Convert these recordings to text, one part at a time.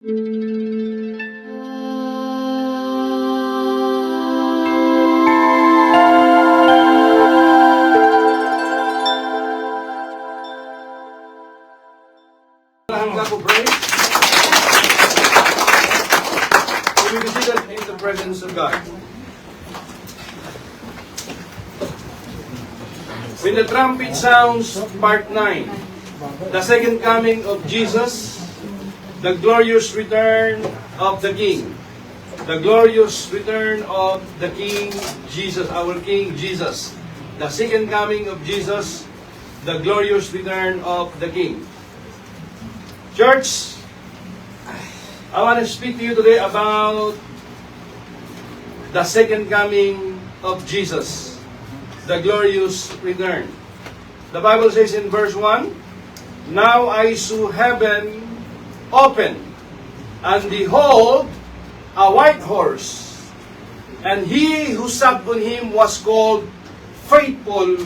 We be seated in the presence of God. When the trumpet sounds, part 9, the second coming of Jesus, the glorious return of the King. The glorious return of the King Jesus, our King Jesus. The second coming of Jesus, the glorious return of the King. Church, I want to speak to you today about the second coming of Jesus, the glorious return. The Bible says in verse 1, "Now I saw heaven open, and behold, a white horse, and he who sat on him was called Faithful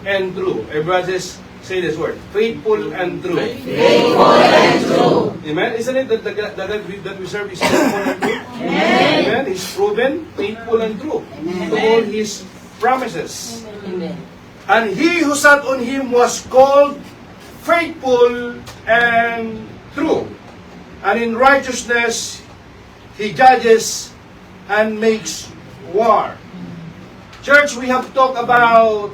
and True." Everybody say this word, faithful and true. Faithful and true. Amen? Isn't it that the God that we serve is faithful and true? Amen. Amen? He's proven faithful and true to all His promises. Amen. And he who sat on him was called Faithful and True. And in righteousness he judges and makes war. Church, we have talked about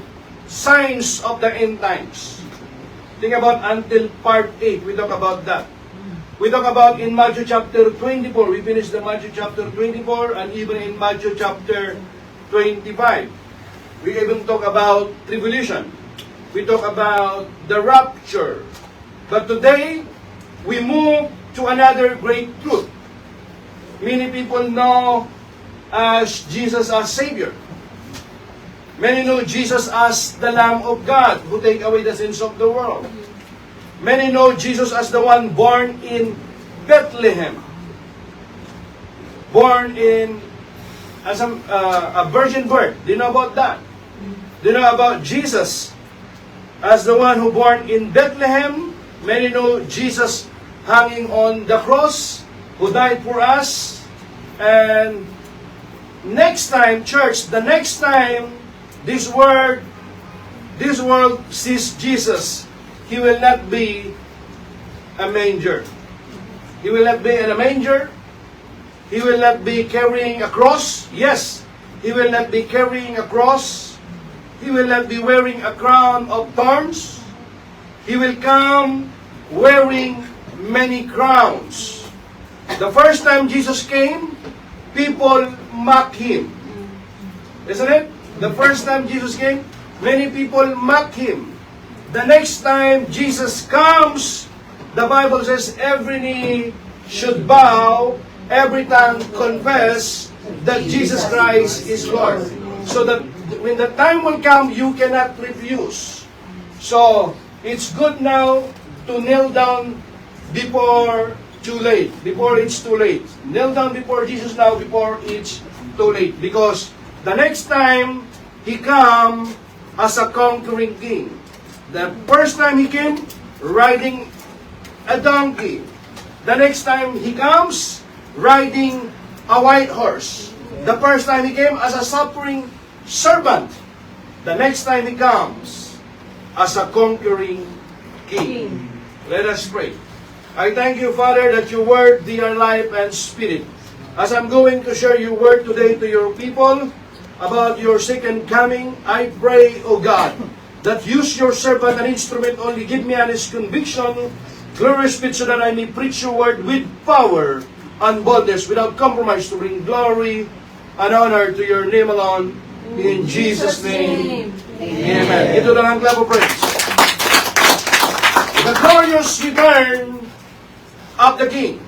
signs of the end times. Think about until part 8, we talk about that. We talk about in Matthew chapter 24, we finished the Matthew chapter 24, and even in Matthew chapter 25. We even talk about tribulation. We talk about the rapture. But today, we move to another great truth. Many people know as Jesus as Savior. Many know Jesus as the Lamb of God who take away the sins of the world. Many know Jesus as the one born in Bethlehem. Born in as a virgin birth. Do you know about that? Do you know about Jesus as the one who born in Bethlehem? Many know Jesus hanging on the cross, who died for us. And next time, church, the next time this world sees Jesus, He will not be a manger. He will not be in a manger. He will not be carrying a cross. Yes, He will not be carrying a cross. He will not be wearing a crown of thorns. He will come wearing many crowns. The first time Jesus came, people mocked Him. Isn't it? The first time Jesus came, many people mocked Him. The next time Jesus comes, the Bible says every knee should bow, every tongue confess that Jesus Christ is Lord. So that when the time will come, you cannot refuse. So, it's good now to kneel down before it's too late. Kneel down before Jesus now before it's too late. Because the next time, He come as a conquering king. The first time He came, riding a donkey. The next time He comes, riding a white horse. The first time He came as a suffering servant. The next time He comes as a conquering king. Let us pray. I thank You, Father, that Your word be our life and spirit. As I'm going to share Your word today to Your people about Your second coming, I pray, O God, that use Your servant an instrument only. Give me honest conviction, glorious speech, so that I may preach Your word with power and boldness, without compromise, to bring glory and honor to Your name alone. In Jesus' name, Amen. Ito lang ang clap of praise. The glorious return of the King.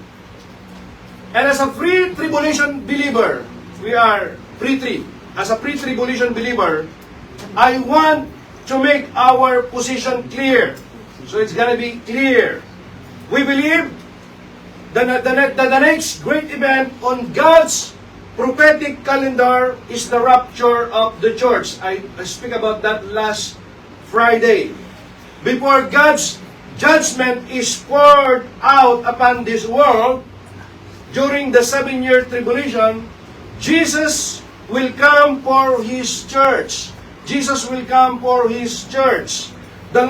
And as a pre-tribulation believer, we are pre-trib. As a pre-tribulation believer, I want to make our position clear. So it's gonna be clear. We believe that the next great event on God's prophetic calendar is the rapture of the church. I speak about that last Friday. Before God's judgment is poured out upon this world, during the 7-year tribulation, Jesus will come for His church. Jesus will come for His church. The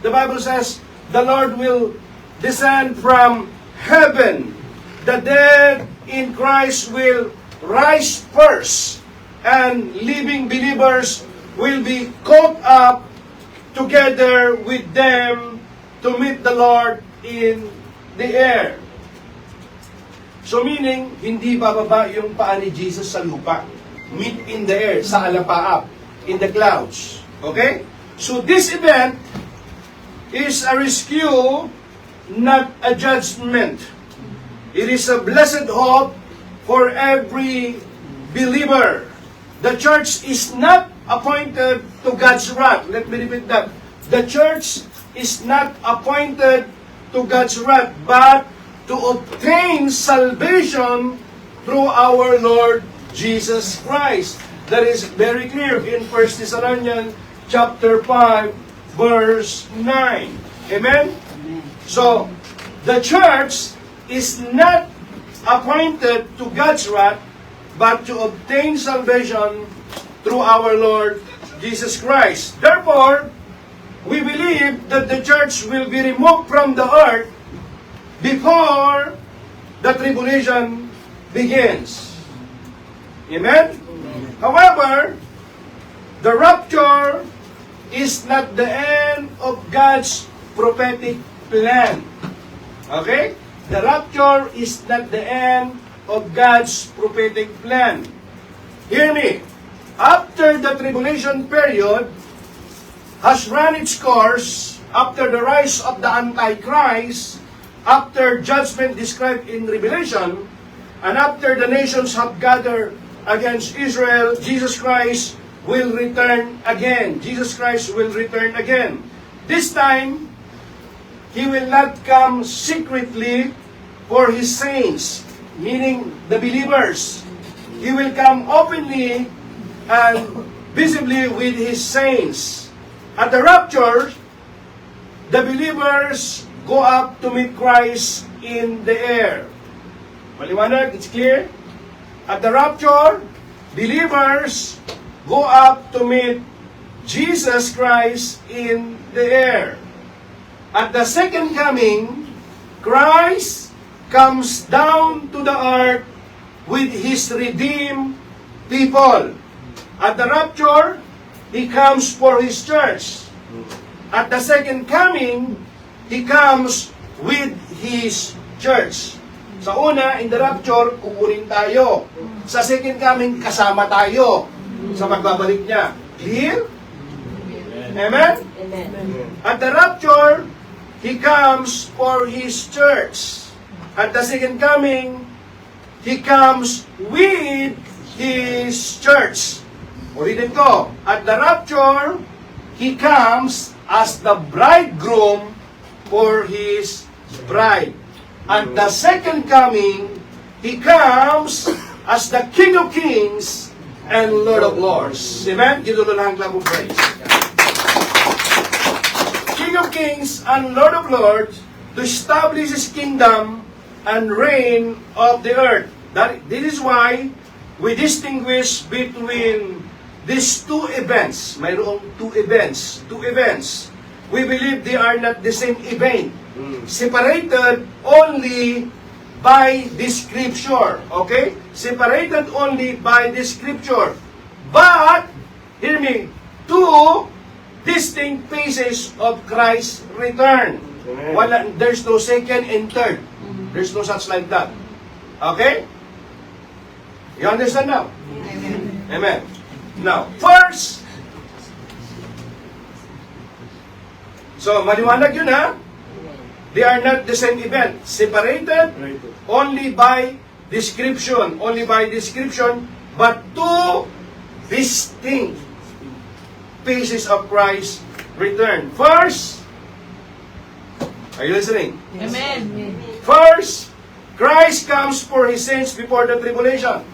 Bible says, the Lord will descend from heaven. The dead in Christ will rise first, and living believers will be caught up together with them to meet the Lord in the air. So meaning, hindi bababa yung paa ni Jesus sa lupa. Meet in the air, sa alapaap, in the clouds. Okay? So this event is a rescue, not a judgment. It is a blessed hope for every believer. The church is not appointed to God's wrath. Let me repeat that. The church is not appointed to God's wrath, but to obtain salvation through our Lord Jesus Christ. That is very clear in 1 Thessalonians chapter 5, verse 9. Amen? So, the church is not appointed to God's wrath, but to obtain salvation through our Lord Jesus Christ. Therefore, we believe that the church will be removed from the earth before the tribulation begins. Amen? However, the rapture is not the end of God's prophetic plan. Okay? The rapture is not the end of God's prophetic plan. Hear me. After the tribulation period has run its course, after the rise of the Antichrist, after judgment described in Revelation, and after the nations have gathered against Israel, Jesus Christ will return again. Jesus Christ will return again. This time, He will not come secretly for His saints, meaning the believers. He will come openly and visibly with His saints. At the rapture, the believers go up to meet Christ in the air. Maliwanag, it's clear? At the rapture, believers go up to meet Jesus Christ in the air. At the second coming, Christ comes down to the earth with His redeemed people. At the rapture, He comes for His church. At the second coming, He comes with His church. Sa una, in the rapture, kukunin tayo. Sa second coming, kasama tayo sa pagbabalik niya. Clear? Amen? At the rapture, He comes for His church. At the second coming, He comes with His church. Ulitin ko, at the rapture, He comes as the bridegroom for His bride. At the second coming, He comes as the King of Kings and Lord of Lords. Amen? Give the Lord a clap of praise. King of Kings and Lord of Lords to establish His kingdom and reign of the earth. This is why we distinguish between these two events. Mayroong two events. We believe they are not the same event. Separated only by the Scripture. Okay? Separated only by the Scripture. But, hear me, two distinct phases of Christ's return. There's no second and third. There's no such like that. Okay? You understand now? Amen. Amen. Now, first, so maliwanag yun ha? They are not the same event. Separated only by description. Only by description, but two distinct phases of Christ's return. First, are you listening? Amen. First, Christ comes for His saints before the tribulation.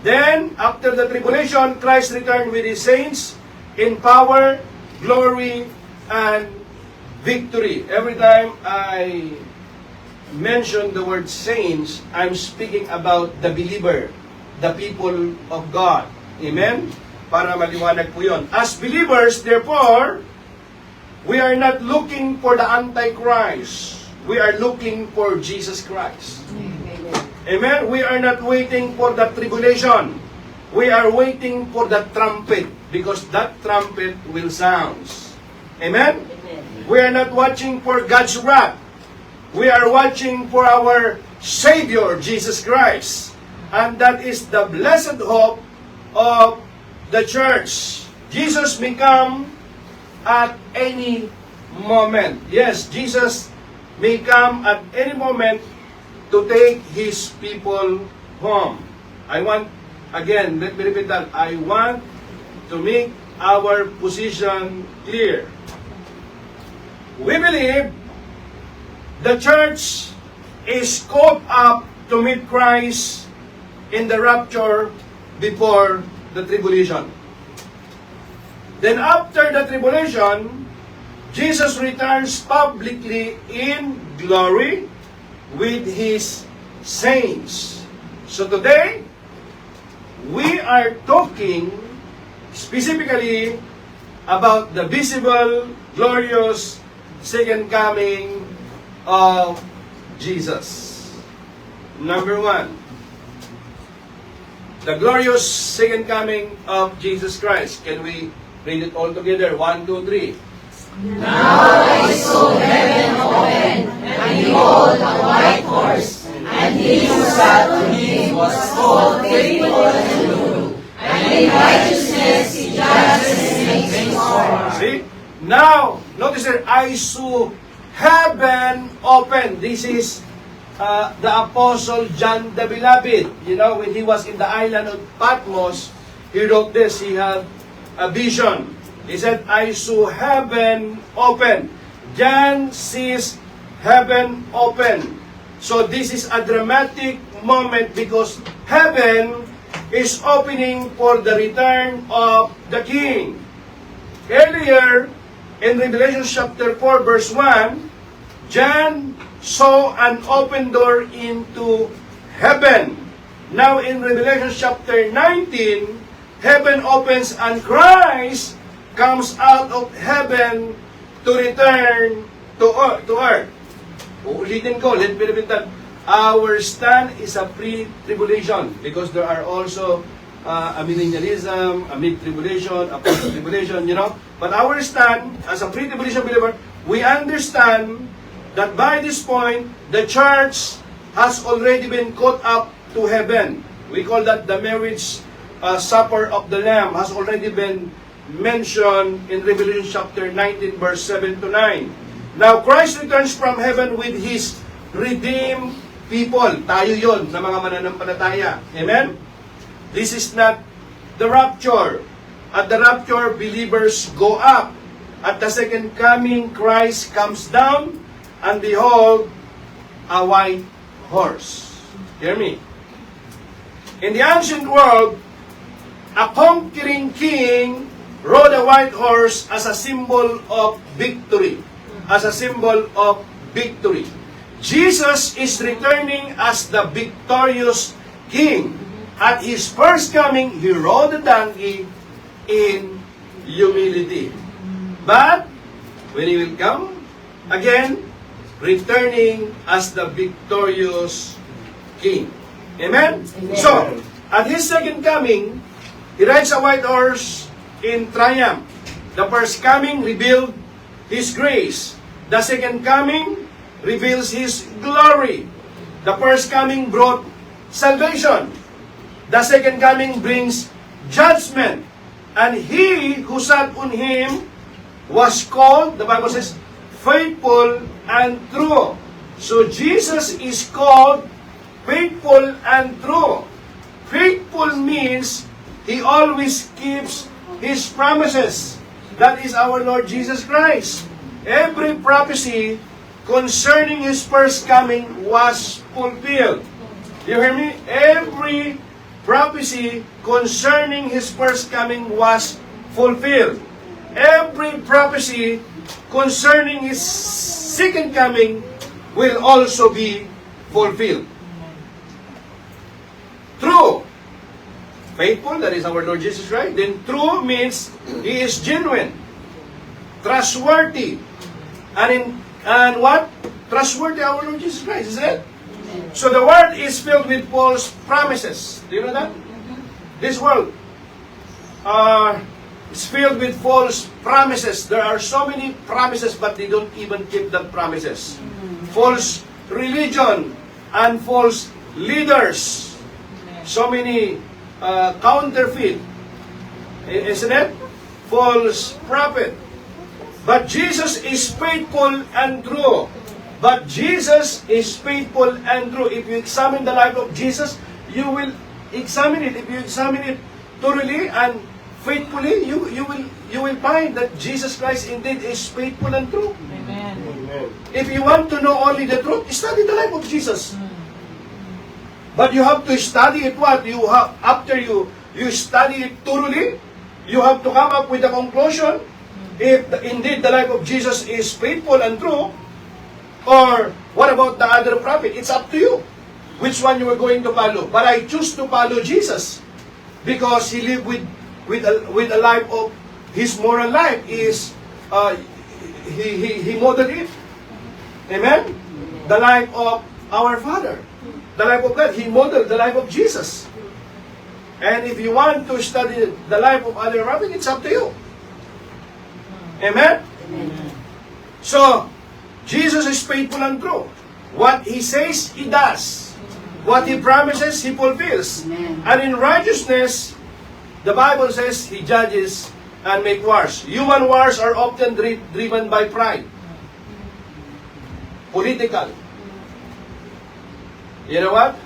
Then, after the tribulation, Christ returned with His saints in power, glory, and victory. Every time I mention the word saints, I'm speaking about the believer, the people of God. Amen? Para maliwanag po yun. As believers, therefore, we are not looking for the Antichrist. We are looking for Jesus Christ. Amen? We are not waiting for the tribulation. We are waiting for the trumpet because that trumpet will sound. Amen? We are not watching for God's wrath. We are watching for our Savior, Jesus Christ. And that is the blessed hope of the church. Jesus may come at any moment. Yes, Jesus may come at any moment to take His people home. I want, again, let me repeat that. I want to make our position clear. We believe the church is caught up to meet Christ in the rapture before the tribulation. Then after the tribulation, Jesus returns publicly in glory with His saints. So today, we are talking specifically about the visible, glorious second coming of Jesus. Number one, the glorious second coming of Jesus Christ. Can we read it all together? 1, 2, 3. Now I saw heaven open, and behold a white horse, and he who sat on him was called Faithful and True, and in righteousness he judges and makes war. See? Now, notice there, I saw heaven open. This is the Apostle John the Beloved. You know, when he was in the island of Patmos, he wrote this. He had a vision. He said, I saw heaven open. John sees heaven open. So this is a dramatic moment because heaven is opening for the return of the King. Earlier, in Revelation chapter 4, verse 1, John saw an open door into heaven. Now in Revelation chapter 19, heaven opens and Christ comes out of heaven to return to earth. Uulitin ko, let me repeat that. Our stand is a pre-tribulation because there are also a millennialism, a mid-tribulation, a post-tribulation, you know. But our stand as a pre-tribulation believer, we understand that by this point, the church has already been caught up to heaven. We call that the marriage supper of the Lamb has already been mentioned in Revelation chapter 19, verse 7 to 9. Now, Christ returns from heaven with His redeemed people. Tayo yon na mga mananampalataya. Amen? This is not the rapture. At the rapture, believers go up. At the second coming, Christ comes down, and behold, a white horse. Hear me. In the ancient world, a conquering king rode a white horse as a symbol of victory. As a symbol of victory. Jesus is returning as the victorious king. At His first coming, He rode a donkey in humility. But, when He will come, again, returning as the victorious king. Amen? Amen. So, at His second coming, He rides a white horse in triumph. The first coming revealed His grace. The second coming reveals His glory. The first coming brought salvation. The second coming brings judgment. And He who sat on Him was called, the Bible says, faithful and true. So Jesus is called faithful and true. Faithful means He always keeps His promises. That is our Lord Jesus Christ. Every prophecy concerning His first coming was fulfilled. You hear me? Every prophecy concerning His first coming was fulfilled. Every prophecy concerning His second coming will also be fulfilled. True. Faithful, that is our Lord Jesus Christ. Then true means He is genuine, trustworthy, and what? Trustworthy, our Lord Jesus Christ, isn't it? So the world is filled with false promises. Do you know that? This world is filled with false promises. There are so many promises, but they don't even keep the promises. False religion and false leaders. So many counterfeit, isn't it? False prophet. But Jesus is faithful and true. But Jesus is faithful and true. If you examine the life of Jesus, you will examine it. If you examine it thoroughly and faithfully, you will find that Jesus Christ indeed is faithful and true. Amen. Amen. If you want to know only the truth, study the life of Jesus. But you have to study it what? After you study it thoroughly, you have to come up with a conclusion if indeed the life of Jesus is faithful and true, or what about the other prophet? It's up to you which one you are going to follow. But I choose to follow Jesus because He lived with a life of His moral life is he modeled it. Amen? The life of our Father. The life of God, He modeled the life of Jesus. And if you want to study the life of other prophets, it's up to you. Amen? Amen. So, Jesus is faithful and true. What He says, He does. What He promises, He fulfills. Amen. And in righteousness, the Bible says, He judges and make wars. Human wars are often driven by pride. Political. You know what?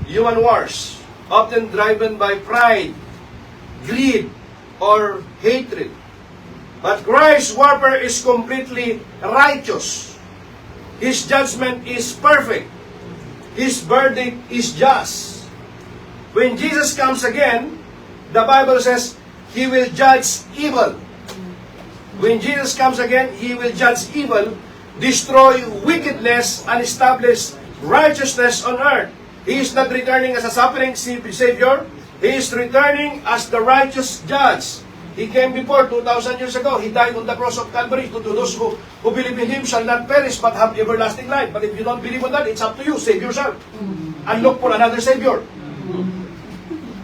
Human wars, often driven by pride, greed, or hatred. But Christ's warfare is completely righteous. His judgment is perfect. His verdict is just. When Jesus comes again, the Bible says, He will judge evil. When Jesus comes again, He will judge evil, destroy wickedness, and establish righteousness on earth. He is not returning as a suffering Savior. He is returning as the righteous judge. He came before 2,000 years ago. He died on the cross of Calvary. To those who believe in Him shall not perish but have everlasting life. But if you don't believe on that, it's up to you. Save yourself. And look for another Savior.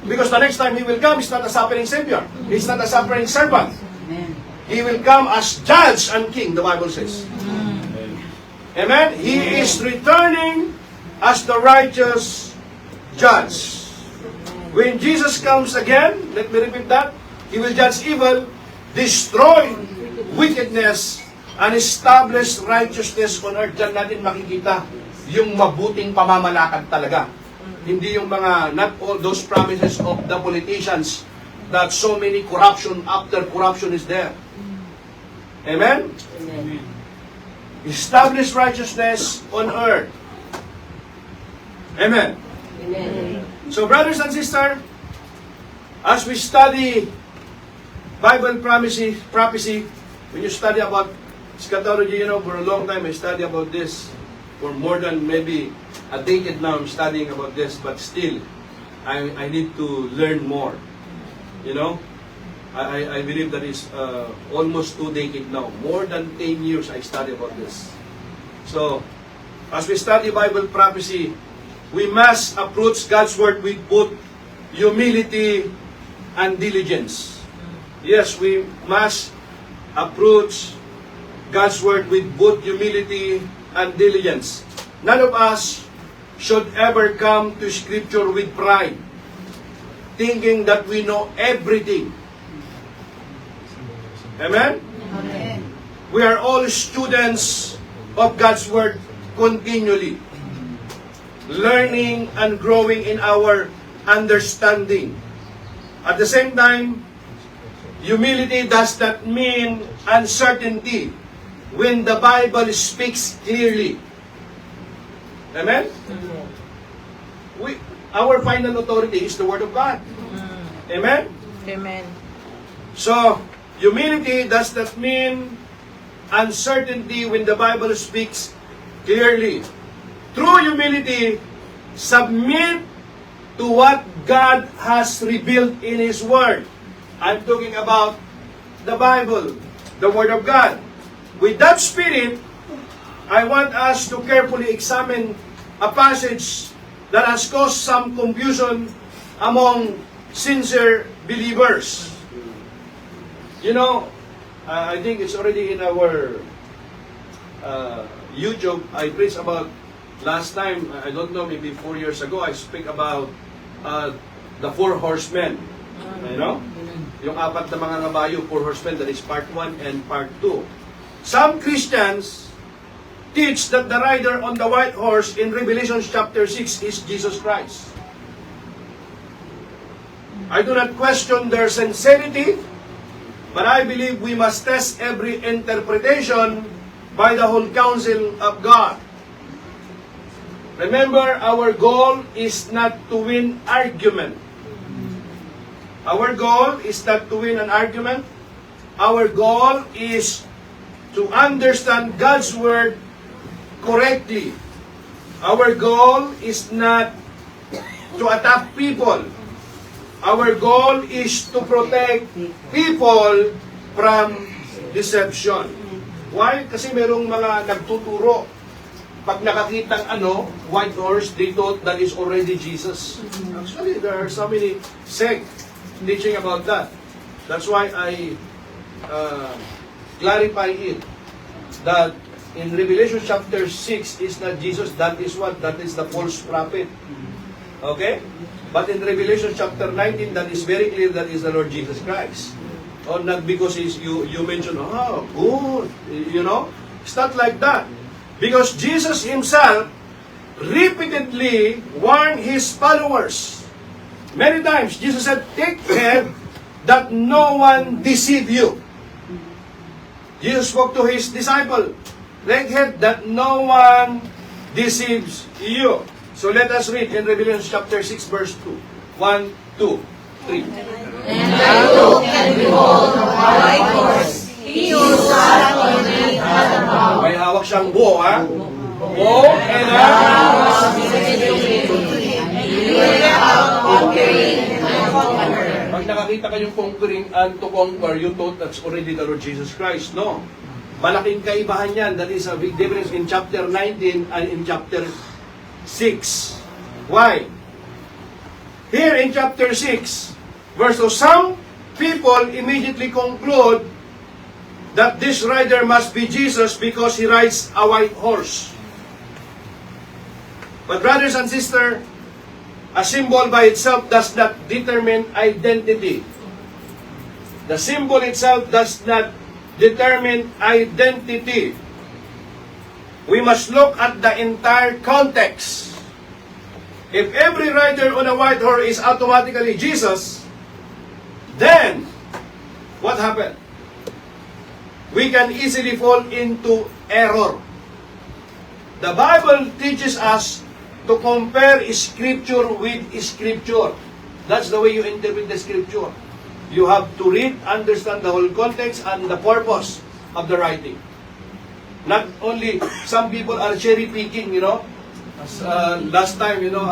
Because the next time He will come, He's not a suffering Savior. He's not a suffering servant. He will come as judge and king, the Bible says. Amen? He is returning as the righteous judge. When Jesus comes again, let me repeat that, He will judge evil, destroy wickedness, and establish righteousness on earth. Diyan natin makikita yung mabuting pamamalakad talaga. Hindi yung mga, not all those promises of the politicians that so many corruption after corruption is there. Amen? Amen. Establish righteousness on earth. Amen. Amen. So brothers and sisters, as we study Bible prophecy, when you study about eschatology, for a long time I study about this. For more than maybe a decade now I'm studying about this, but still, I need to learn more. I believe that is almost 2 decades now. More than 10 years I study about this. So, as we study Bible prophecy, we must approach God's Word with both humility and diligence. Yes, we must approach God's Word with both humility and diligence. None of us should ever come to Scripture with pride, thinking that we know everything. Amen? Amen. We are all students of God's Word continually, learning and growing in our understanding. At the same time, humility does not mean uncertainty when the Bible speaks clearly. Amen? Our final authority is the Word of God. Amen? Amen. So, humility does not mean uncertainty when the Bible speaks clearly. True humility, submit to what God has revealed in His Word. I'm talking about the Bible, the Word of God. With that spirit, I want us to carefully examine a passage that has caused some confusion among sincere believers. You know, I think it's already in our YouTube. I preached about last time, I don't know, maybe 4 years ago, I speak about the 4 horsemen. You know? Yung 4 na mga ngabayo, 4 horsemen, that is part 1 and part 2. Some Christians teach that the rider on the white horse in Revelation chapter 6 is Jesus Christ. I do not question their sincerity, but I believe we must test every interpretation by the whole counsel of God. Remember, our goal is not to win argument. Our goal is not to win an argument. Our goal is to understand God's Word correctly. Our goal is not to attack people. Our goal is to protect people from deception. Why? Kasi merong mga nagtuturo. Pag nakakitang white horse, they thought that is already Jesus. Actually, there are so many sects teaching about that. That's why I clarify it. That in Revelation chapter 6 is not Jesus, that is what? That is the false prophet. Okay? But in Revelation chapter 19, that is very clear that is the Lord Jesus Christ. Or not because you mentioned, good, you know? It's not like that. Because Jesus Himself repeatedly warned His followers. Many times, Jesus said, take care that no one deceive you. Jesus spoke to His disciple, take care that no one deceives you. So let us read in Revelation chapter 6 verse 2. 1, 2, 3. And I looked and behold a white horse. He who sat on it had a bow. May hawak siyang buo, ha? Buo and a... He went out conquering and conqueror. Pag nakakita kayong conquering and to conquer, you thought that's already the Lord Jesus Christ. No. Malaking kaibahan yan. That is a big difference in chapter 19 and in chapter 6. Why? Here in chapter 6, verse 2, some people immediately conclude that this rider must be Jesus because he rides a white horse. But brothers and sisters, a symbol by itself does not determine identity. The symbol itself does not determine identity. We must look at the entire context. If every rider on a white horse is automatically Jesus, then what happened? We can easily fall into error. The Bible teaches us to compare Scripture with Scripture. That's the way you interpret the Scripture. You have to read, understand the whole context and the purpose of the writing. Not only, some people are cherry picking, you know. Last time, you know,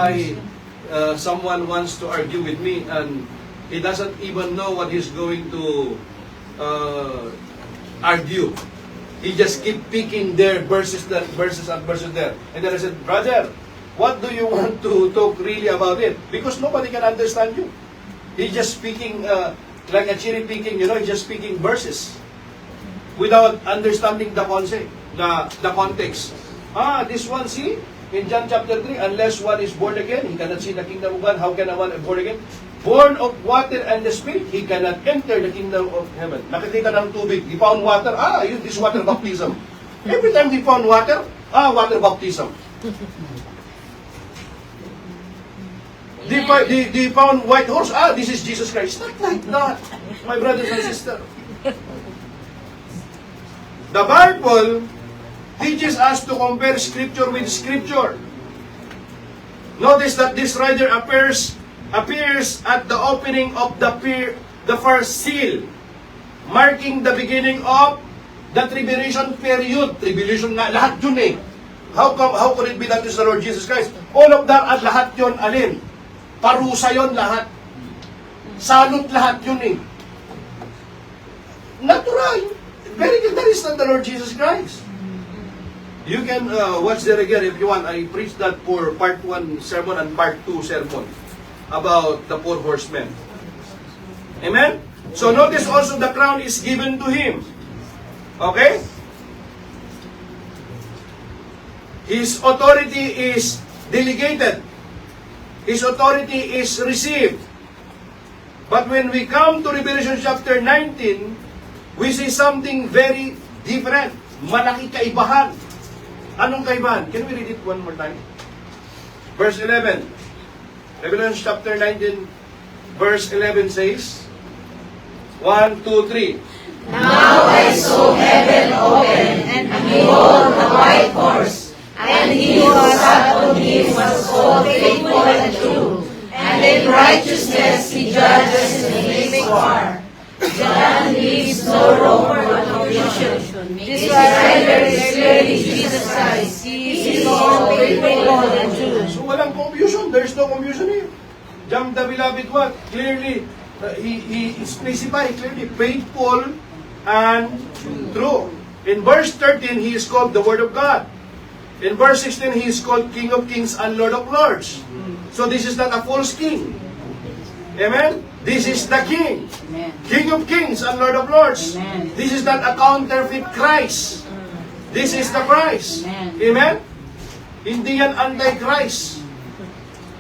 someone wants to argue with me and he doesn't even know what he's going to argue. He just keep picking their verses there. And then I said, brother, what do you want to talk really about it? Because nobody can understand you. He's just speaking like a cherry picking, you know, he's just speaking verses without understanding the concept, the context. This one, see, in John chapter 3, unless one is born again, he cannot see the kingdom of God. How can one born again? Born of water and the Spirit, he cannot enter the kingdom of heaven. Nakikita ng tubig, he found water, this water baptism. Every time he found water, water baptism. They found white horse, this is Jesus Christ. Not like that, my brothers and sisters. The Bible teaches us to compare Scripture with Scripture. Notice that this rider appears at the opening of the first seal, marking the beginning of the tribulation period. Tribulation nga, lahat yun eh. How could it be that is the Lord Jesus Christ? All of that at lahat yon alin? Parusa yon lahat. Salot lahat yun eh. Natural. Very good. That is not the Lord Jesus Christ. You can watch that again if you want. I preached that for part 1 sermon and part 2 sermon about the 4 horsemen. Amen? So notice also the crown is given to him. Okay? His authority is delegated. His authority is received. But when we come to Revelation chapter 19, we see something very different. Malaki kaibahan. Anong kaibahan? Can we read it one more time? Verse 11. Revelation chapter 19, verse 11 says, 1, 2, 3. Now I saw heaven open, and behold, a white horse, and he who sat on him was called Faithful and True, and in righteousness he judges and makes war. John leaves no room for confusion. This writer is clearly Jesus Christ. He is called Faithful and True. So walang confusion. There's no confusion here. John the Beloved what? Clearly, he specified clearly, faithful and true. In verse 13, he is called the Word of God. In verse 16, he is called King of Kings and Lord of Lords. So this is not a false king. Amen? This is the King. Amen. King of Kings and Lord of Lords. Amen. This is not a counterfeit Christ. This is the Christ. Amen. Amen? Hindi yan anti-Christ.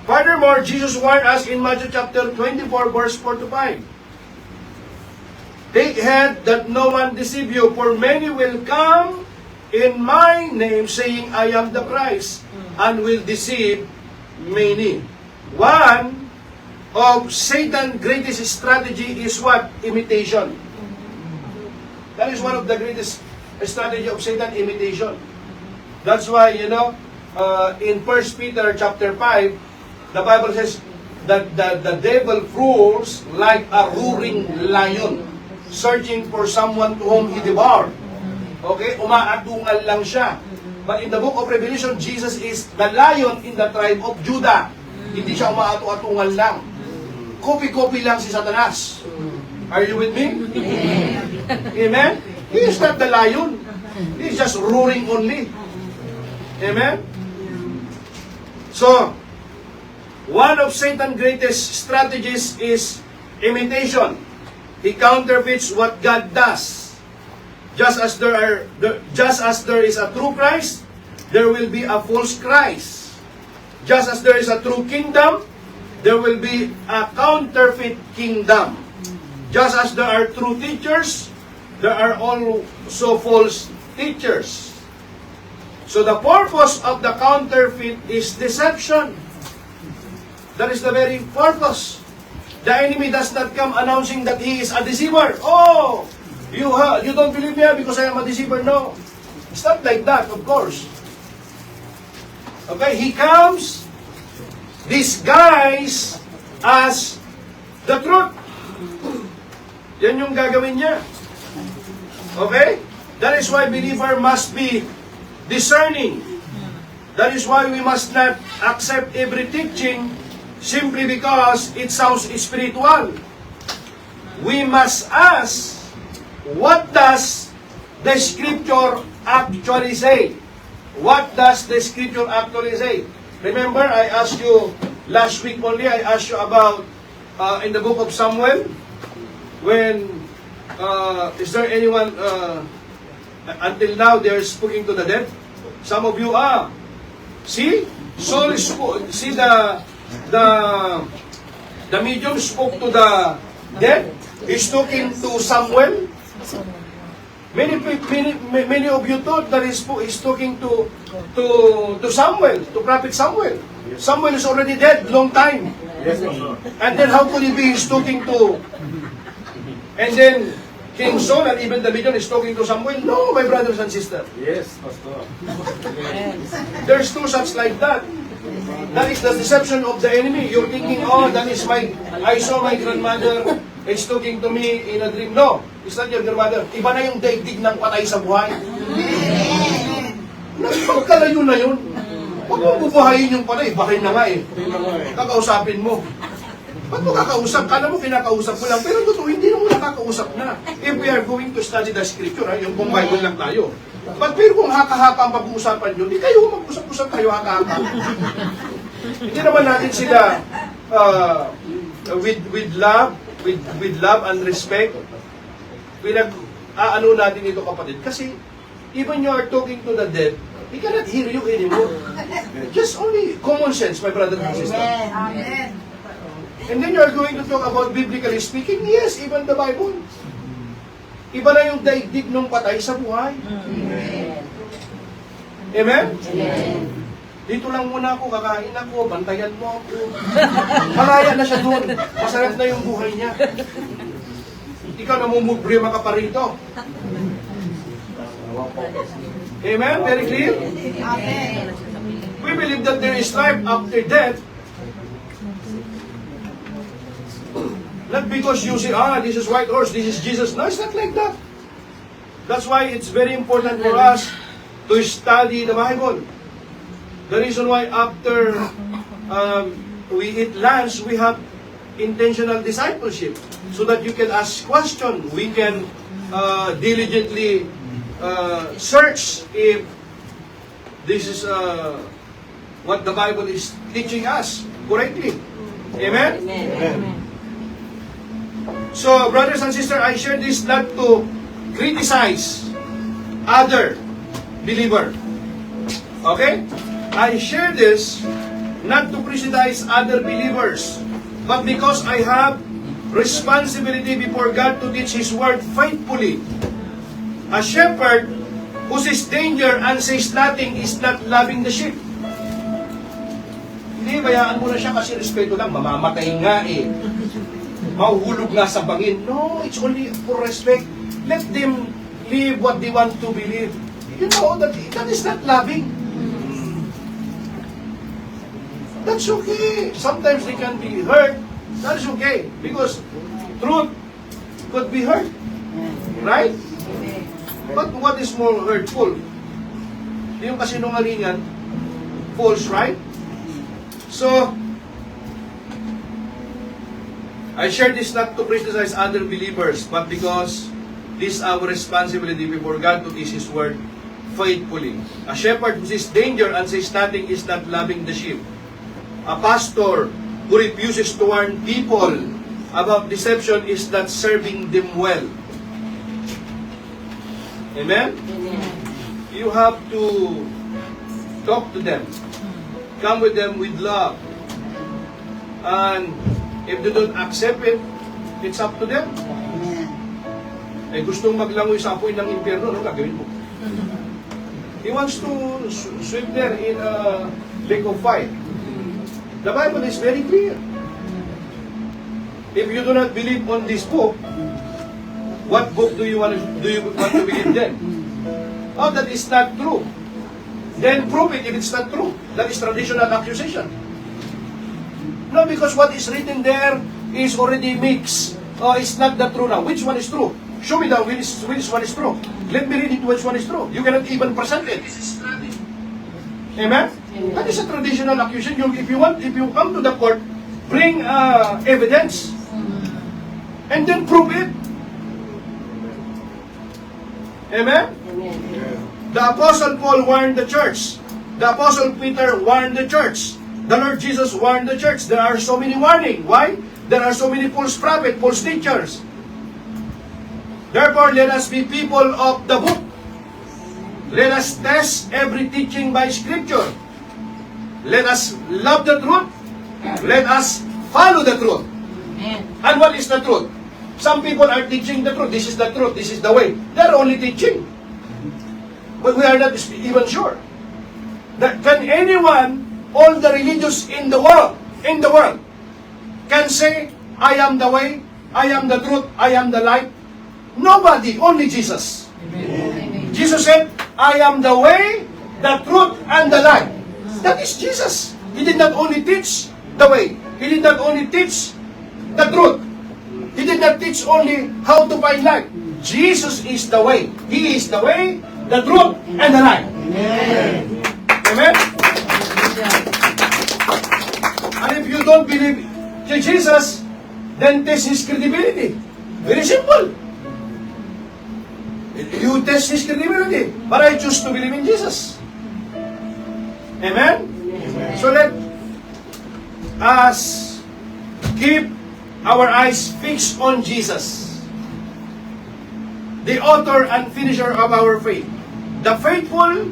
Furthermore, Jesus warned us in Matthew chapter 24, verse 4 to 5. Take heed that no one deceive you, for many will come in my name, saying, I am the Christ, and will deceive many. One of Satan's greatest strategy is what? Imitation. That is one of the greatest strategy of Satan, imitation. That's why, in 1 Peter chapter 5, the Bible says that the devil prowls like a roaring lion, searching for someone to whom he devour. Okay? Umaatungal lang siya. But in the book of Revelation, Jesus is the lion in the tribe of Judah. Hindi siya umaatu-atungal lang. Copy-copy lang si Satanas. Are you with me? Amen? He is not the lion. He is just roaring only. Amen? So, one of Satan's greatest strategies is imitation. He counterfeits what God does. Just as there is a true Christ, there will be a false Christ. Just as there is a true kingdom, there will be a counterfeit kingdom. Just as there are true teachers, there are also false teachers. So the purpose of the counterfeit is deception. That is the very purpose. The enemy does not come announcing that he is a deceiver. Oh, you don't believe me because I am a deceiver. No. It's not like that, of course. Okay, he comes disguised as the truth. Yan yung gagawin niya. Okay? That is why believer must be discerning. That is why we must not accept every teaching simply because it sounds spiritual. We must ask, what does the Scripture actually say? What does the Scripture actually say? Remember, I asked you last week only, I asked you about in the book of Samuel, when is there anyone until now they are speaking to the dead? Some of you are. See? Saul see the medium spoke to the dead. He's talking to Samuel. Many of you thought that he's talking to Samuel, to Prophet Samuel. Samuel is already dead, long time. Yes, Pastor. And then how could he be he's talking to? And then King Saul and even the medium is talking to Samuel. No, my brothers and sisters. Yes, Pastor. There's no such like that. That is the deception of the enemy. You're thinking, oh, that is I saw my grandmother is talking to me in a dream. No, it's not your grandmother. Iba na yung daigdig ng patay sa buhay. Pagkalayo na yun. Huwag mo bubuhayin yung panay. Bahay na nga eh. Kakausapin mo. Ba't mo kakausap? Kala mo kinakausap mo lang. Pero totoo, hindi mo nakakausap na. If we are going to study the scripture, yung kung Bible lang tayo. But pero kung haka-haka ang pag-uusapan nyo, di kayo mag-usap-usap kayo haka-haka. Hindi naman natin sila with love and respect. Ano natin ito, kapatid. Kasi even you are talking to the dead, he cannot hear you anymore. Just only common sense, my brother and sister. Amen. And then you are going to talk about biblically speaking, yes, even the Bible. Iba na yung daigdig ng patay sa buhay. Amen? Dito lang muna ako, kakain ako, bantayan mo ako. Maraya na siya doon. Masarap na yung buhay niya. Ikaw namumugbrima ka pa rito. Amen? Very clear? Amen. We believe that there is life after death. Not because you say, this is white horse, this is Jesus. No, it's not like that. That's why it's very important for us to study the Bible. The reason why after we eat lunch, we have intentional discipleship. So that you can ask questions. We can diligently search if this is what the Bible is teaching us correctly. Amen? Amen. So, brothers and sisters, I share this not to criticize other believer. Okay? I share this not to criticize other believers, but because I have responsibility before God to teach His Word faithfully. A shepherd who sees danger and says nothing is not loving the sheep. Hindi, bayaan mo na siya kasi respeto lang, mamamatay nga eh. Mahuhulog nga sa bangin. No, it's only for respect. Let them live what they want to believe. You know, that is not loving. That's okay. Sometimes they can be hurt. That is okay. Because truth could be hurt. Right? But what is more hurtful? Yung kasinungalingan, false, right? So, I share this not to criticize other believers, but because this is our responsibility before God to teach His Word faithfully. A shepherd who sees danger and says nothing is not loving the sheep. A pastor who refuses to warn people about deception is not serving them well. Amen? You have to talk to them. Come with them with love. And if they don't accept it, it's up to them. Eh, gustong maglangoy sa apoy ng impyerno, no? Gagawin mo. He wants to swim there in a lake of fire. The Bible is very clear. If you do not believe on this book, what book do you want to believe then? Oh, that is not true. Then prove it if it's not true. That is traditional accusation. No, because what is written there is already mixed. Oh, it's not the true now. Which one is true? Show me which one is true. Let me read it which one is true. You cannot even present it. Amen? That is a traditional accusation. If you come to the court, bring evidence. And then prove it. Amen? The Apostle Paul warned the church. The Apostle Peter warned the church. The Lord Jesus warned the church. There are so many warnings. Why? There are so many false prophets, false teachers. Therefore, let us be people of the book. Let us test every teaching by Scripture. Let us love the truth. Let us follow the truth. And what is the truth? Some people are teaching the truth. This is the truth. This is the way. They are only teaching. But we are not even sure. That can anyone, all the religious in the world, can say, I am the way, I am the truth, I am the light? Nobody, only Jesus. Amen. Jesus said, I am the way, the truth, and the light. That is Jesus. He did not only teach the way. He did not only teach the truth. He did not teach only how to find life. Jesus is the way. He is the way, the truth, and the light. Amen? And if you don't believe in Jesus, then test His credibility. Very simple. You test His credibility. But I choose to believe in Jesus. Amen? So let us keep our eyes fixed on Jesus, the author and finisher of our faith, the faithful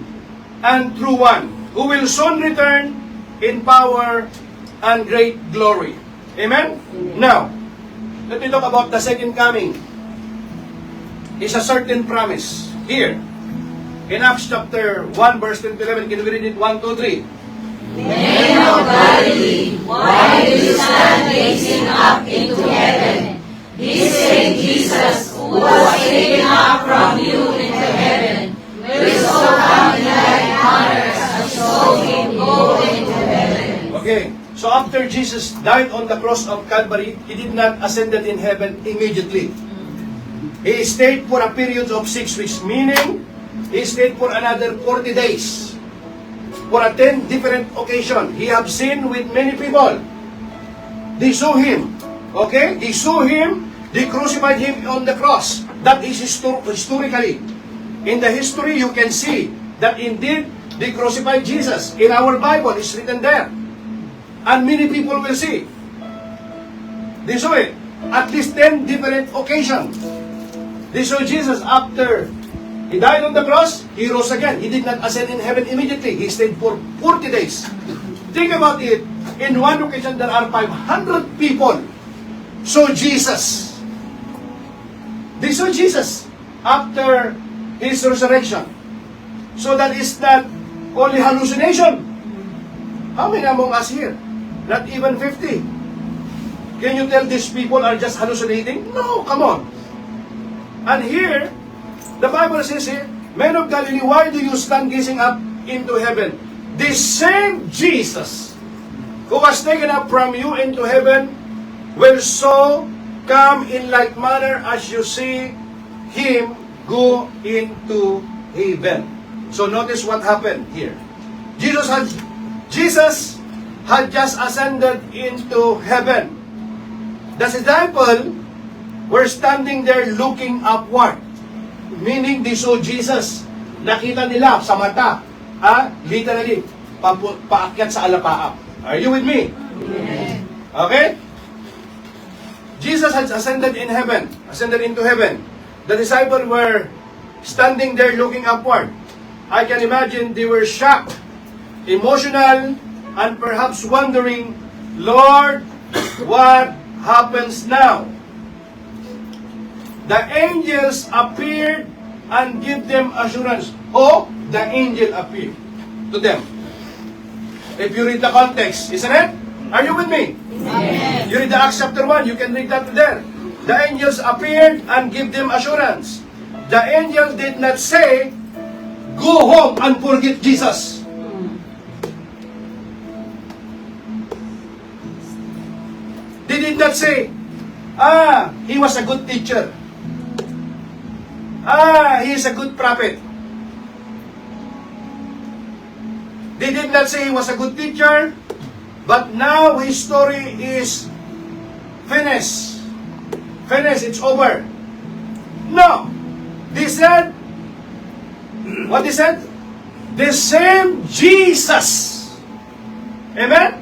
and true one, who will soon return in power and great glory. Amen? Now, let me talk about the second coming. It's a certain promise. Here, in Acts chapter 1, verse 10 to 11, can we read it? 1, 2, 3. Men of Galilee, why do you stand gazing up into heaven? This same Jesus, who was taken up from you into heaven, will so come in like honors and saw him go into heaven. Okay, so after Jesus died on the cross of Calvary, He did not ascend in heaven immediately. He stayed for a period of 6 weeks, meaning He stayed for another 40 days. For a 10 different occasions, He have seen with many people. They saw Him. Okay? They saw Him. They crucified Him on the cross. That is historically. In the history, you can see that indeed they crucified Jesus. In our Bible, it's written there. And many people will see. They saw it. At least 10 different occasions. They saw Jesus after He died on the cross, He rose again. He did not ascend in heaven immediately. He stayed for 40 days. Think about it. In one occasion, there are 500 people saw Jesus. They saw Jesus after His resurrection. So that is not only hallucination. How many among us here? Not even 50. Can you tell these people are just hallucinating? No, come on. And here, the Bible says here, Men of Galilee, why do you stand gazing up into heaven? The same Jesus who was taken up from you into heaven will so come in like manner as you see Him go into heaven. So notice what happened here. Jesus had just ascended into heaven. The disciples were standing there looking upward. Meaning, they saw Jesus. Nakita nila sa mata. Literally, paakyat sa alapaap. Are you with me? Okay? Jesus had ascended in heaven. Ascended into heaven. The disciples were standing there looking upward. I can imagine they were shocked, emotional, and perhaps wondering, Lord, what happens now? The angels appeared and give them assurance. Oh, the angel appeared to them. If you read the context, isn't it? Are you with me? Amen. You read the Acts chapter 1, you can read that there. The angels appeared and give them assurance. The angel did not say, go home and forget Jesus. They did not say, he was a good teacher. He is a good prophet. They did not say he was a good teacher, but now his story is finished. Finished, it's over. No. They said, what they said? The same Jesus. Amen?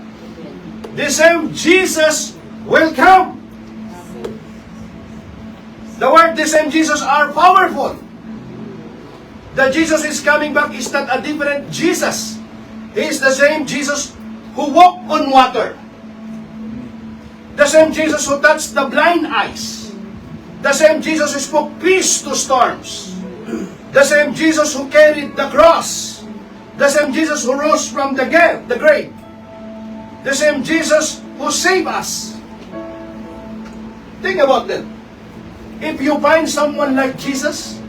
The same Jesus will come. The word the same Jesus are powerful. The Jesus is coming back is not a different Jesus. He is the same Jesus who walked on water. The same Jesus who touched the blind eyes. The same Jesus who spoke peace to storms. The same Jesus who carried the cross. The same Jesus who rose from the grave. The same Jesus who saved us. Think about that. If you find someone like Jesus,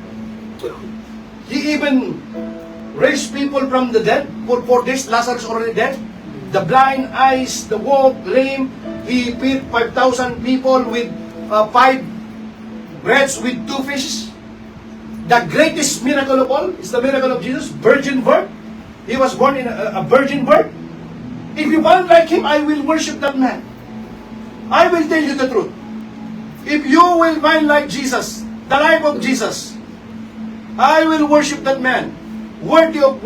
He even raised people from the dead. For 4 days, Lazarus already dead. The blind eyes, the walk, lame. He fed 5,000 people with 5 breads with 2 fishes. The greatest miracle of all is the miracle of Jesus, virgin birth. He was born in a virgin birth. If you want like him, I will worship that man. I will tell you the truth. If you will find like Jesus, the life of Jesus, I will worship that man, worthy of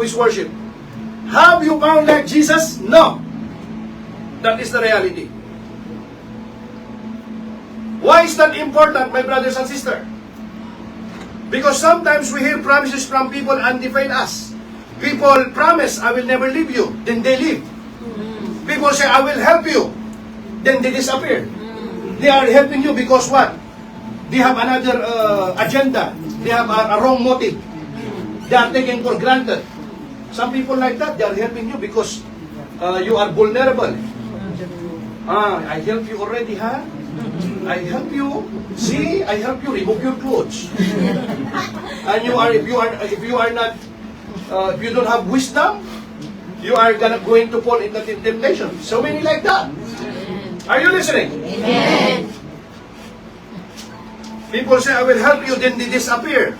his worship. Have you found like Jesus? No. That is the reality. Why is that important, my brothers and sisters? Because sometimes we hear promises from people and they fail us. People promise, I will never leave you. Then they leave. People say, I will help you. Then they disappear. They are helping you because what? They have another agenda. They have a wrong motive. They are taken for granted. Some people like that, they are helping you because you are vulnerable. I help you already, huh? I help you. See, I help you remove your clothes. And if you don't have wisdom, you are going to fall into temptation. So many like that. Are you listening? Amen. People say, I will help you, then they disappear.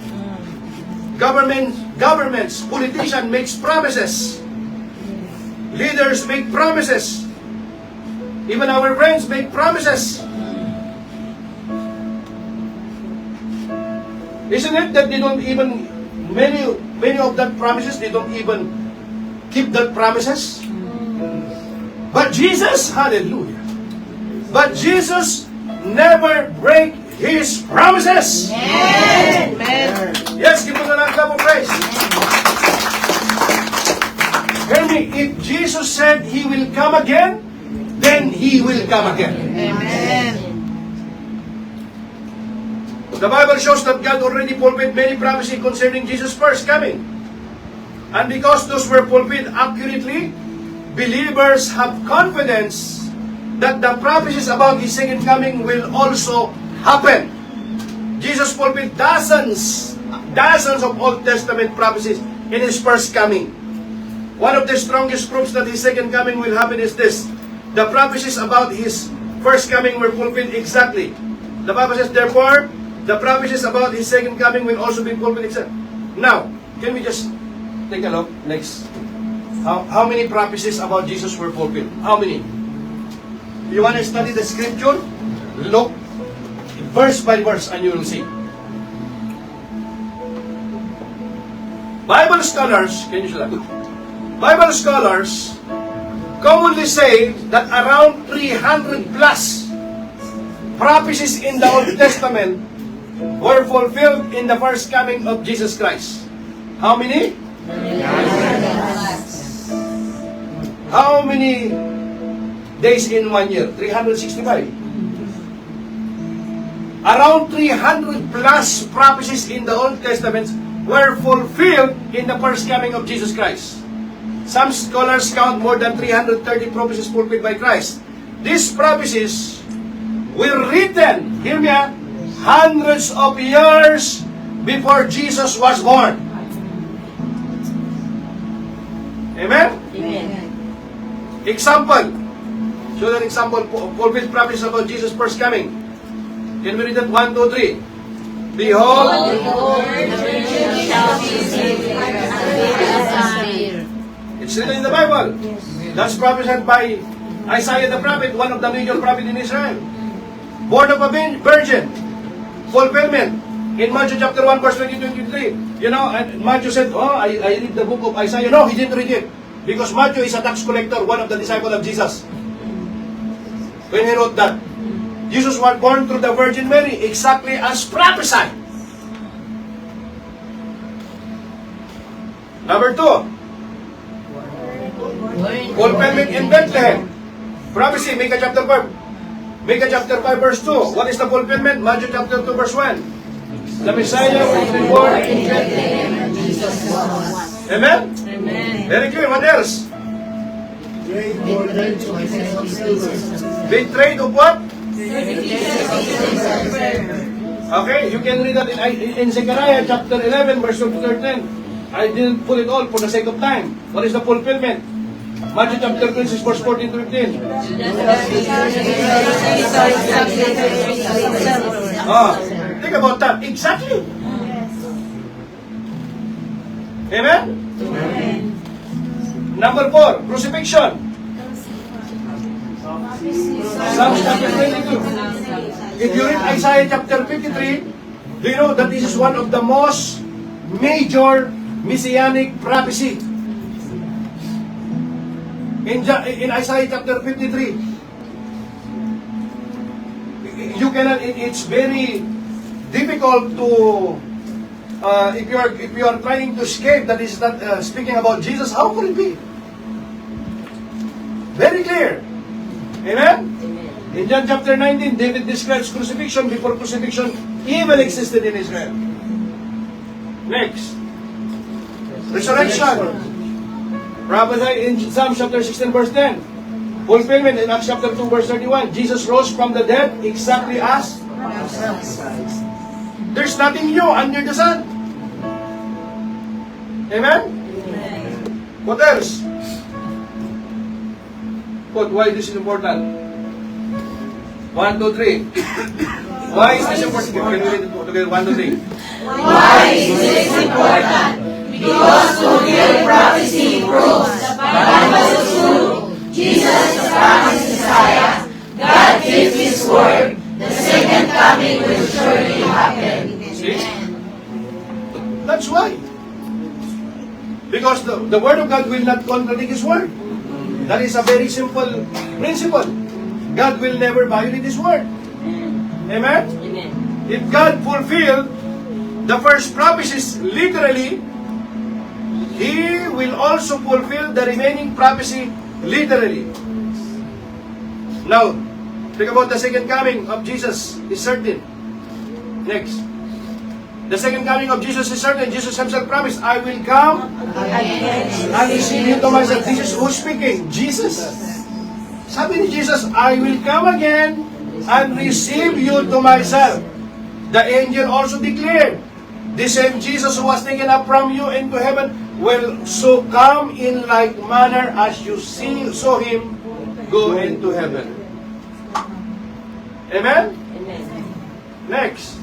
Governments, politicians make promises. Leaders make promises. Even our friends make promises. Isn't it that they don't even, many of that promises, they don't even keep that promises? But Jesus, hallelujah. But Jesus never break His promises. Amen. Yes, give him a clap of praise. Hear me, if Jesus said He will come again, then He will come again. Amen. The Bible shows that God already fulfilled many prophecies concerning Jesus' first coming. And because those were fulfilled accurately, believers have confidence that the prophecies about His second coming will also happen. Jesus fulfilled dozens of Old Testament prophecies in His first coming. One of the strongest proofs that His second coming will happen is this. The prophecies about His first coming were fulfilled exactly. The Bible says, therefore, the prophecies about His second coming will also be fulfilled exactly. Now, can we just take a look next? How many prophecies about Jesus were fulfilled? How many? You want to study the scripture? Look verse by verse and you will see. Bible scholars, can you show that? Bible scholars commonly say that around 300 plus prophecies in the Old Testament were fulfilled in the first coming of Jesus Christ. How many? How many days in 1 year? 365. Around 300 plus prophecies in the Old Testament were fulfilled in the first coming of Jesus Christ. Some scholars count more than 330 prophecies fulfilled by Christ. These prophecies were written, hear me, hundreds of years before Jesus was born. Amen? Amen. Example. Show an example. Fulfilled prophecies about Jesus' first coming. Can we read that? 1, 2, 3. Behold, it's written in the Bible. That's prophesied by Isaiah the prophet, one of the major prophets in Israel. Born of a virgin. Fulfillment. In Matthew chapter 1, verse 20-23. You know, and Matthew said, I read the book of Isaiah. No, he didn't read it. Because Matthew is a tax collector, one of the disciples of Jesus. When he wrote that, Jesus was born through the Virgin Mary, exactly as prophesied. Number 2, fulfillment in Bethlehem. Prophecy, Micah chapter 5. Micah chapter 5 verse 2. What is the fulfillment? Matthew chapter 2 verse 1. The Messiah will be born in Bethlehem. Amen? Amen. Very clear. What else? Betrayed of what? Okay, you can read that in Zechariah chapter 11 verse 2 to 13. I didn't put it all for the sake of time. What is the fulfillment? Matthew chapter 26 verse 14 to 15. Think about that. Exactly. Amen? Number 4, crucifixion. Psalms chapter 22. If you read Isaiah chapter 53, do you know that this is one of the most major messianic prophecy? In Isaiah chapter 53, you cannot. It's very difficult to if you are trying to escape that is not speaking about Jesus. How could it be? Very clear. Amen. In John chapter 19, David describes crucifixion. Before crucifixion even existed in Israel. Next, resurrection. Prophesied in Psalm chapter 16 verse 10. Fulfillment in Acts chapter 2 verse 31. Jesus rose from the dead exactly as there's nothing new under the sun. Amen? What else? Why this is important? 1, 2, 3. Why is this important? Can we read it together? 1, 2, 3. Why is this important? Because fulfilled prophecy proves the Bible is true. Jesus is the promised Messiah. God gave His word. The second coming will surely happen. See? That's why. Because the word of God will not contradict His word. That is a very simple principle. God will never violate His word. Amen? If God fulfilled the first prophecies literally, He will also fulfill the remaining prophecy literally. Now, think about the second coming of Jesus is certain. Next. The second coming of Jesus is certain. Jesus Himself promised, I will come and receive you to myself. This is who's speaking? Jesus. Sabi ni Jesus, I will come again and receive you to myself. The angel also declared, the same Jesus who was taken up from you into heaven will so come in like manner as you saw Him go into heaven. Amen? Next.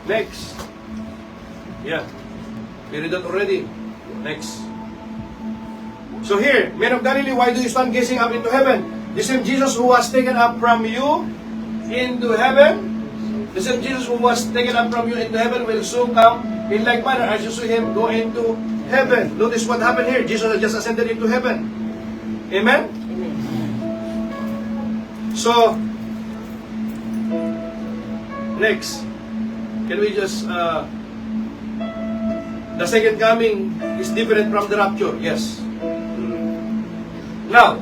Next. Yeah. We read that already. Next. So here, men of Galilee, why do you stand gazing up into heaven? The same Jesus who was taken up from you into heaven, the same Jesus who was taken up from you into heaven will soon come in like manner as you saw Him go into heaven. Notice what happened here. Jesus has just ascended into heaven. Amen? So, next. Can we just, the second coming is different from the rapture. Yes. Now,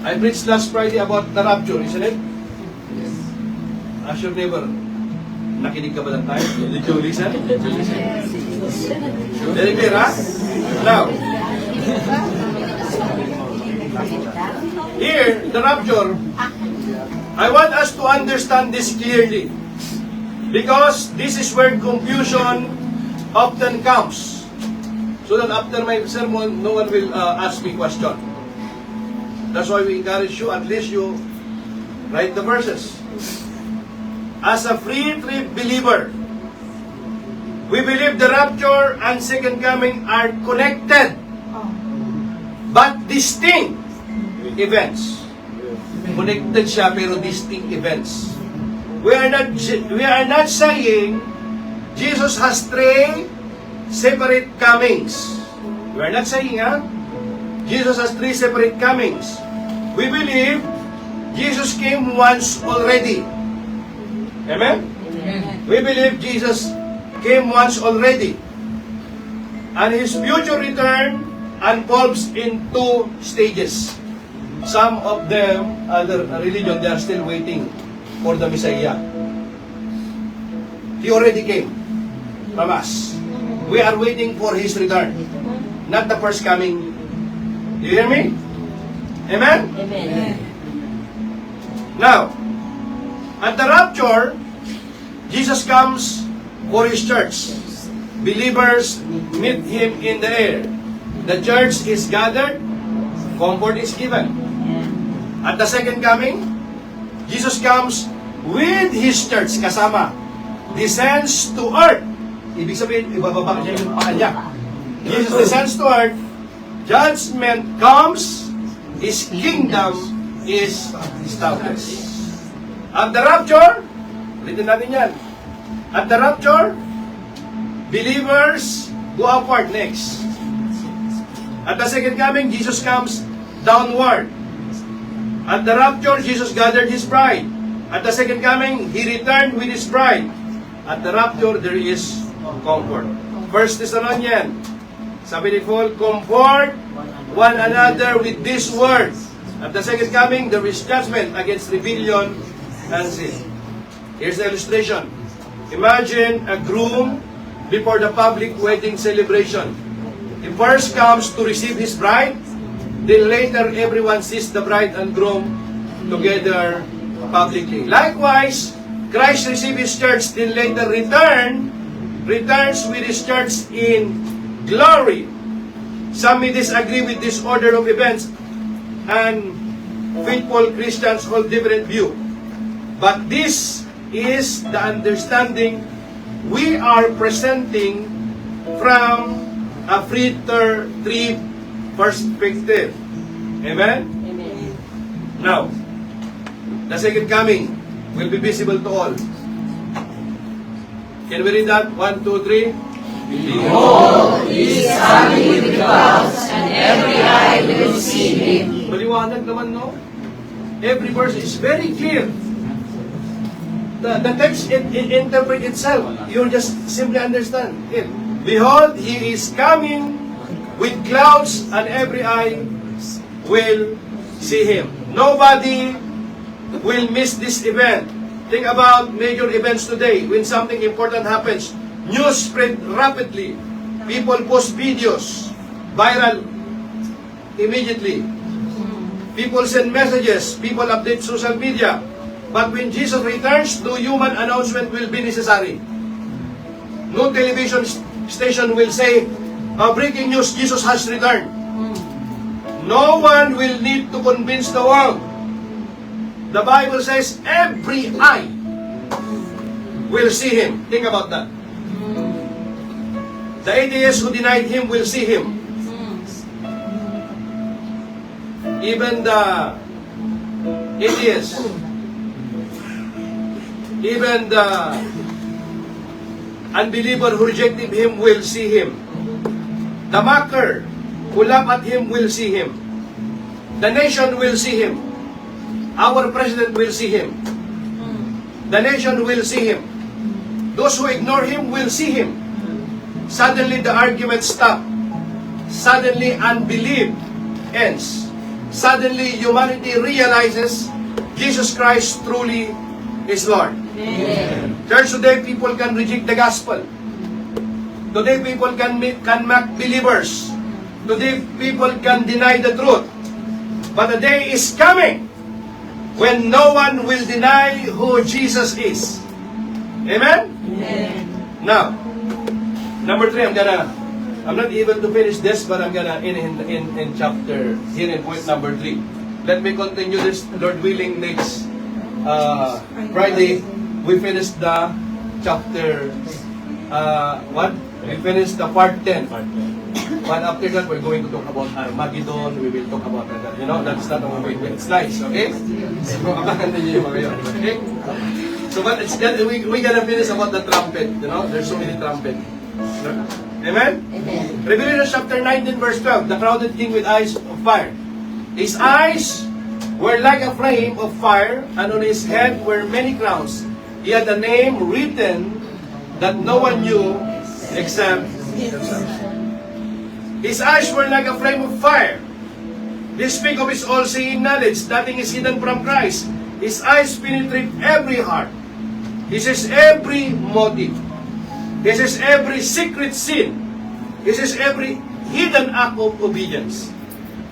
I preached last Friday about the rapture, isn't it? Yes. Ask your neighbor, nakinig ka ba ng time? Did you listen? Very clear, ha? Now, here, the rapture, I want us to understand this clearly. Because this is where confusion often comes. So that after my sermon, no one will ask me question. That's why we encourage you, at least you write the verses. As a free trip believer, we believe the rapture and second coming are connected, but distinct events. Connected siya pero distinct events. We are not saying Jesus has three separate comings. We are not saying, Jesus has three separate comings. We believe Jesus came once already. Amen? We believe Jesus came once already. And His future return unfolds in two stages. Some of them, other religion, they are still waiting for the Messiah. He already came from us. We are waiting for His return, not the first coming. Do you hear me? Amen? Amen. Now, at the rapture, Jesus comes for His church. Believers meet Him in the air. The church is gathered, comfort is given. At the second coming, Jesus comes with His church, kasama, descends to earth, ibig sabihin, ibababa niya yung paa niya. Jesus descends to earth, judgment comes, His kingdom is established. At the rapture, ulitin natin yan. At the rapture, believers go upward next. At the second coming, Jesus comes downward. At the rapture, Jesus gathered His bride. At the second coming, He returned with His bride. At the rapture, there is comfort. 1 Thessalonians, sabi ni Paul, comfort one another with these words. At the second coming, there is judgment against rebellion and sin. Here's the illustration. Imagine a groom before the public wedding celebration. He first comes to receive his bride, then later everyone sees the bride and groom together publicly. Likewise, Christ received His church, then later returns with His church in glory. Some may disagree with this order of events, and faithful Christians hold different view. But this is the understanding we are presenting from a three perspective. Amen? Amen. Now, the second coming will be visible to all. Can we read that? 1, 2, 3. Behold, He is coming with the clouds, and every eye will see Him. Maliwanag naman, no? Every verse is very clear. The text, it interpret itself. You just simply understand it. Behold, He is coming with clouds, and every eye will see Him. Nobody will miss this event. Think about major events today. When something important happens, news spread rapidly. People post videos, viral immediately. People send messages. People update social media. But when Jesus returns, no human announcement will be necessary. No television station will say, breaking news, Jesus has returned. No one will need to convince the world. The Bible says, every eye will see Him. Think about that. The atheists who denied Him will see Him. Even the atheists, even the unbeliever who rejected Him will see Him. The mocker who laugh at Him will see Him. The nation will see Him. Our president will see Him. The nation will see Him. Those who ignore Him will see Him. Suddenly the argument stops. Suddenly unbelief ends. Suddenly humanity realizes Jesus Christ truly is Lord. Amen. Church, today people can reject the gospel. Today people can mock believers. Today people can deny the truth. But the day is coming when no one will deny who Jesus is. Amen? Amen. Now, number 3, I'm not able to finish this, but I'm gonna in chapter, here in point number 3. Let me continue this, Lord willing, next Friday. We finish the chapter, what? We finish the part 10. But after that, we're going to talk about Armageddon. We will talk about that. You know, that's not our way. It's nice, okay? So, abangan niyo yung mga yun, okay? So, but it's we gonna finish about the trumpet. You know, there's so many trumpet. Amen? Amen. Revelation chapter 19, verse 12. The crowded king with eyes of fire. His eyes were like a flame of fire, and on his head were many crowns. He had a name written that no one knew except himself. His eyes were like a flame of fire. This speaks of His all-seeing knowledge. Nothing is hidden from Christ. His eyes penetrate every heart. He sees every motive. He sees every secret sin. He sees every hidden act of obedience.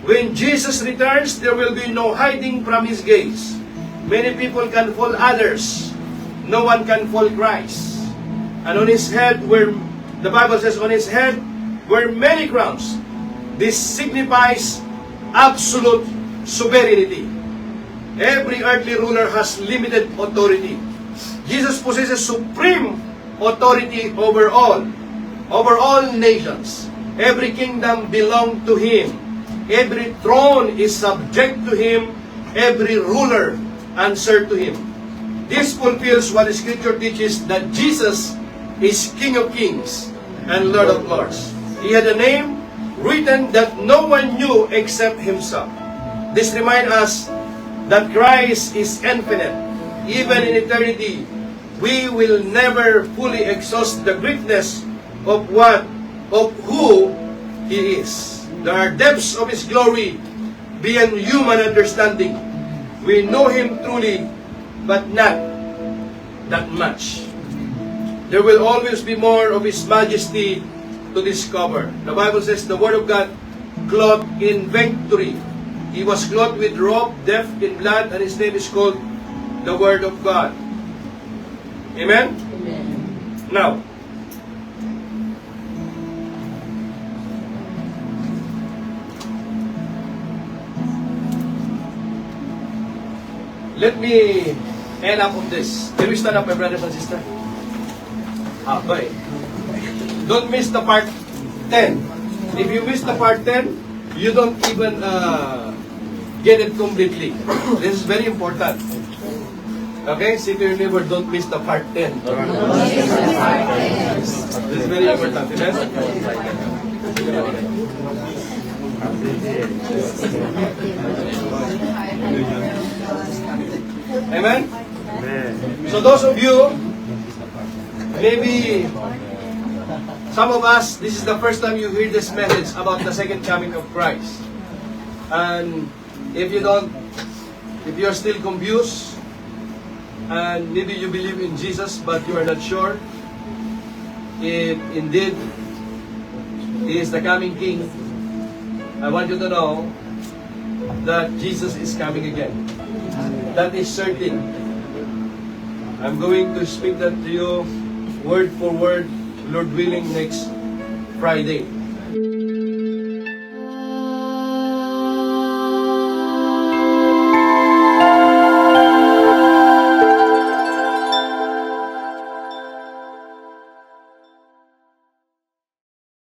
When Jesus returns, there will be no hiding from His gaze. Many people can fool others. No one can fool Christ. And on His head were, the Bible says, on His head were many crowns. This signifies absolute sovereignty. Every earthly ruler has limited authority. Jesus possesses supreme authority over all nations. Every kingdom belongs to Him. Every throne is subject to Him. Every ruler answer to Him. This fulfills what the Scripture teaches, that Jesus is King of Kings and Lord of Lords. He had a name written that no one knew except Himself. This reminds us that Christ is infinite. Even in eternity, we will never fully exhaust the greatness of who He is. There are depths of His glory beyond human understanding. We know Him truly, but not that much. There will always be more of His majesty to discover. The Bible says the Word of God clothed in victory. He was clothed with robe, dipped in blood, and His name is called the Word of God. Amen? Amen. Now, let me end up on this. Can we stand up, my brothers and sisters? Okay. Don't miss the part 10. If you miss the part 10, you don't even get it completely. This is very important. Okay? Say to your neighbor, don't miss the part 10. This is very important. Amen? Amen? So those of you, maybe some of us, this is the first time you hear this message about the second coming of Christ. And if you're still confused, and maybe you believe in Jesus but you are not sure if indeed He is the coming King, I want you to know that Jesus is coming again. That is certain. I'm going to speak that to you word for word, Lord willing, next Friday.